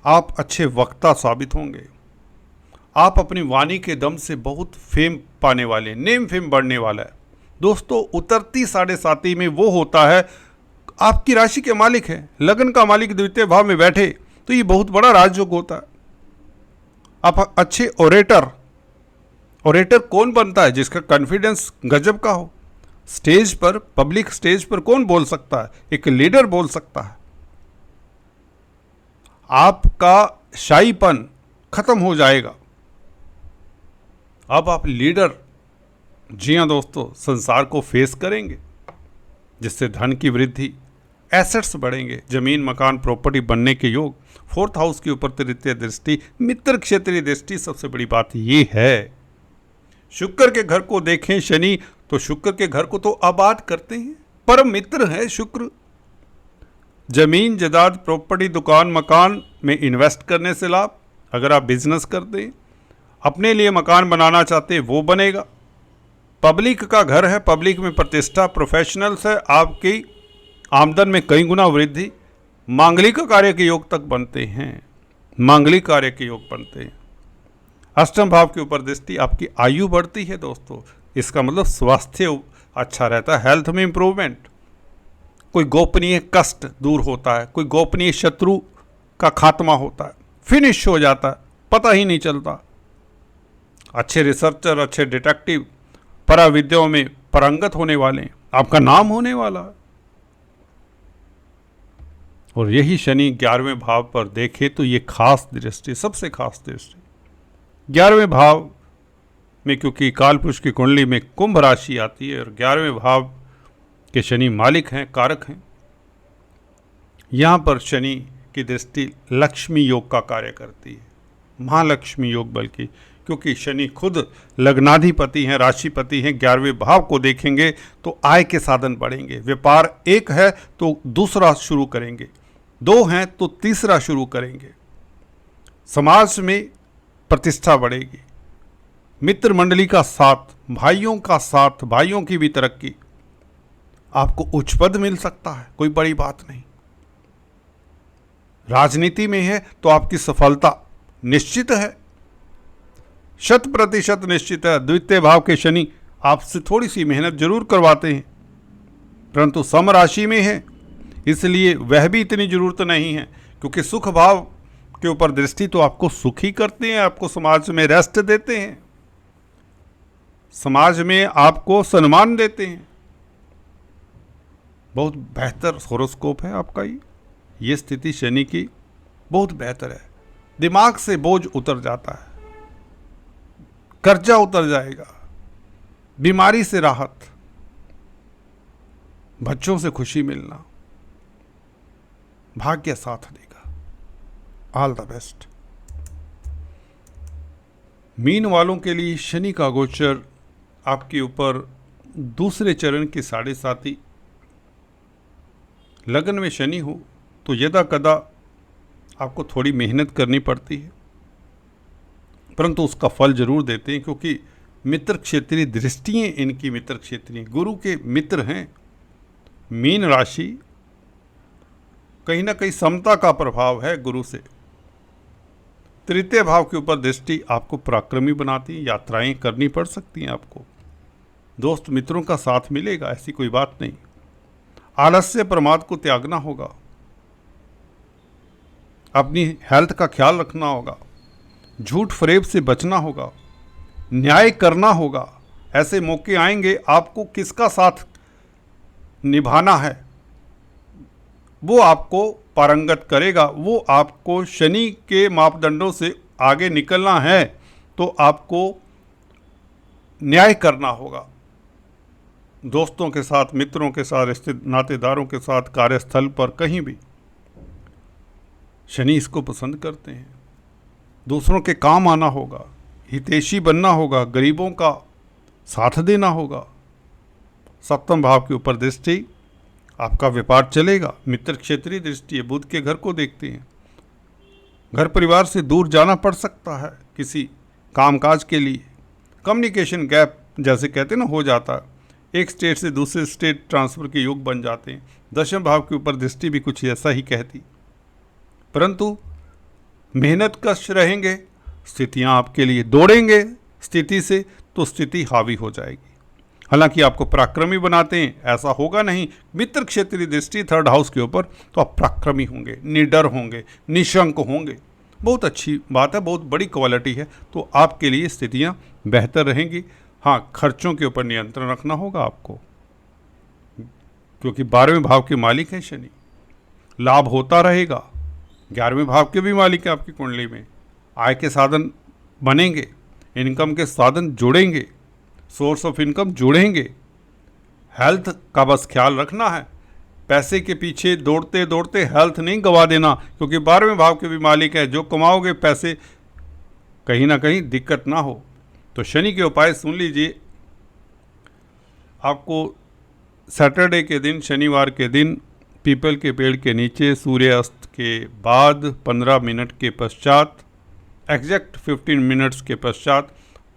आप अच्छे वक्ता साबित होंगे। आप अपनी वाणी के दम से बहुत फेम पाने वाले, नेम फेम बढ़ने वाला है। दोस्तों उतरती 7.5 में वो होता है, आपकी राशि के मालिक है, लगन का मालिक द्वितीय भाव में बैठे तो ये बहुत बड़ा राजयोग होता है। आप अच्छे ओरेटर, ओरेटर कौन बनता है? जिसका कॉन्फिडेंस गजब का हो। स्टेज पर, पब्लिक स्टेज पर कौन बोल सकता है? एक लीडर बोल सकता है। आपका शाईपन खत्म हो जाएगा, अब आप लीडर। जी हाँ दोस्तों, संसार को फेस करेंगे, जिससे धन की वृद्धि, एसेट्स बढ़ेंगे, जमीन मकान प्रॉपर्टी बनने के योग। 4th हाउस के ऊपर तृतीय दृष्टि, मित्र क्षेत्रीय दृष्टि। सबसे बड़ी बात ये है, शुक्र के घर को देखें शनि तो शुक्र के घर को तो आबाद करते हैं, परम मित्र है शुक्र। जमीन जायदाद प्रॉपर्टी दुकान मकान में इन्वेस्ट करने से लाभ। अगर आप बिजनेस करते हैं, अपने लिए मकान बनाना चाहते हैं, वो बनेगा। पब्लिक का घर है, पब्लिक में प्रतिष्ठा, प्रोफेशनल्स है, आपकी आमदन में कई गुना वृद्धि। मांगलिक कार्य के योग तक बनते हैं, मांगलिक कार्य के योग बनते हैं। अष्टम भाव के ऊपर दृष्टि, आपकी आयु बढ़ती है दोस्तों। इसका मतलब स्वास्थ्य अच्छा रहता है, हेल्थ में इंप्रूवमेंट। कोई गोपनीय कष्ट दूर होता है, कोई गोपनीय शत्रु का खात्मा होता है, फिनिश हो जाता है, पता ही नहीं चलता। अच्छे रिसर्चर, अच्छे डिटेक्टिव, पराविद्याओं में पारंगत होने वाले, आपका नाम होने वाला है। और यही शनि 11वें भाव पर देखे तो ये खास दृष्टि, सबसे खास दृष्टि 11वें भाव में, क्योंकि कालपुरुष की कुंडली में कुंभ राशि आती है और 11वें भाव के शनि मालिक हैं, कारक हैं। यहाँ पर शनि की दृष्टि लक्ष्मी योग का कार्य करती है, महालक्ष्मी योग बल्कि, क्योंकि शनि खुद लग्नाधिपति हैं, राशिपति हैं। 11वें भाव को देखेंगे तो आय के साधन बढ़ेंगे। व्यापार एक है तो दूसरा शुरू करेंगे, 2 हैं तो तीसरा शुरू करेंगे। समाज में प्रतिष्ठा बढ़ेगी, मित्र मंडली का साथ, भाइयों का साथ, भाइयों की भी तरक्की। आपको उच्च पद मिल सकता है, कोई बड़ी बात नहीं। राजनीति में है तो आपकी सफलता निश्चित है, 100% निश्चित है। द्वितीय भाव के शनि आपसे थोड़ी सी मेहनत जरूर करवाते हैं, परंतु सम राशि में है इसलिए वह भी इतनी जरूरत नहीं है, क्योंकि सुख भाव के ऊपर दृष्टि तो आपको सुखी करते हैं, आपको समाज में रेस्ट देते हैं, समाज में आपको सम्मान देते हैं। बहुत बेहतर होरोस्कोप है आपका ये स्थिति शनि की बहुत बेहतर है। दिमाग से बोझ उतर जाता है, कर्जा उतर जाएगा, बीमारी से राहत, बच्चों से खुशी मिलना, भाग्य साथ देगा। All the best. मीन वालों के लिए शनि का गोचर आपके ऊपर दूसरे चरण के 7.5 लगन में शनि हो तो यदा कदा आपको थोड़ी मेहनत करनी पड़ती है, परंतु उसका फल जरूर देते हैं, क्योंकि मित्र क्षेत्रीय दृष्टियाँ इनकी मित्र क्षेत्रीय गुरु के मित्र हैं। मीन राशि कहीं ना कहीं समता का प्रभाव है गुरु से। तृतीय भाव के ऊपर दृष्टि आपको पराक्रमी बनाती है, यात्राएं करनी पड़ सकती हैं आपको, दोस्त मित्रों का साथ मिलेगा, ऐसी कोई बात नहीं। आलस्य प्रमाद को त्यागना होगा, अपनी हेल्थ का ख्याल रखना होगा, झूठ फरेब से बचना होगा, न्याय करना होगा। ऐसे मौके आएंगे, आपको किसका साथ निभाना है वो आपको पारंगत करेगा। वो आपको शनि के मापदंडों से आगे निकलना है तो आपको न्याय करना होगा। दोस्तों के साथ, मित्रों के साथ, रिश्ते नातेदारों के साथ, कार्यस्थल पर, कहीं भी शनि इसको पसंद करते हैं। दूसरों के काम आना होगा, हितैषी बनना होगा, गरीबों का साथ देना होगा। सप्तम भाव के ऊपर दृष्टि, आपका व्यापार चलेगा। मित्र क्षेत्रीय दृष्टि है, बुध के घर को देखते हैं। घर परिवार से दूर जाना पड़ सकता है किसी कामकाज के लिए, कम्युनिकेशन गैप जैसे कहते हैं ना, हो जाता है। एक स्टेट से दूसरे स्टेट ट्रांसफ़र के योग बन जाते हैं। दशम भाव के ऊपर दृष्टि भी कुछ ऐसा ही कहती, परंतु मेहनत कश रहेंगे, स्थितियां आपके लिए दौड़ेंगे स्थिति से तो स्थिति हावी हो जाएगी। हालांकि आपको पराक्रमी बनाते हैं, ऐसा होगा नहीं। मित्र क्षेत्रीय दृष्टि थर्ड हाउस के ऊपर तो आप पराक्रमी होंगे, निडर होंगे, निशंक होंगे। बहुत अच्छी बात है, बहुत बड़ी क्वालिटी है। तो आपके लिए स्थितियां बेहतर रहेंगी। हाँ, खर्चों के ऊपर नियंत्रण रखना होगा आपको, क्योंकि 12वें भाव के मालिक हैं शनि। लाभ होता रहेगा, 11वें भाव के भी मालिक है आपकी कुंडली में। आय के साधन बनेंगे, इनकम के साधन जुड़ेंगे, सोर्स ऑफ इनकम जुड़ेंगे। हेल्थ का बस ख्याल रखना है, पैसे के पीछे दौड़ते दौड़ते हेल्थ नहीं गवा देना, क्योंकि 12वें भाव के भी मालिक है। जो कमाओगे पैसे कहीं ना कहीं दिक्कत ना हो। तो शनि के उपाय सुन लीजिए। आपको सैटरडे के दिन, शनिवार के दिन, पीपल के पेड़ के नीचे सूर्यास्त के बाद 15 मिनट के पश्चात, एग्जैक्ट 15 मिनट्स के पश्चात,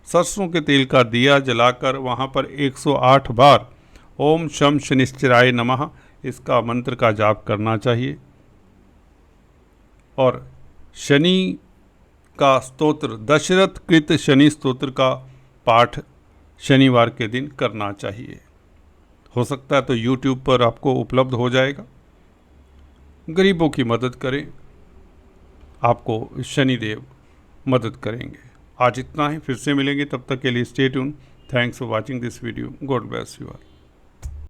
सरसों के तेल का दिया जलाकर वहाँ पर 108 बार ओम शम शनिश्चराय नमः इसका मंत्र का जाप करना चाहिए। और शनि का स्तोत्र, दशरथ कृत शनि स्तोत्र का पाठ शनिवार के दिन करना चाहिए। हो सकता है तो YouTube पर आपको उपलब्ध हो जाएगा। गरीबों की मदद करें, आपको शनिदेव मदद करेंगे। आज इतना ही, फिर से मिलेंगे, तब तक के लिए stay tune. Thanks for watching this video. God bless you all.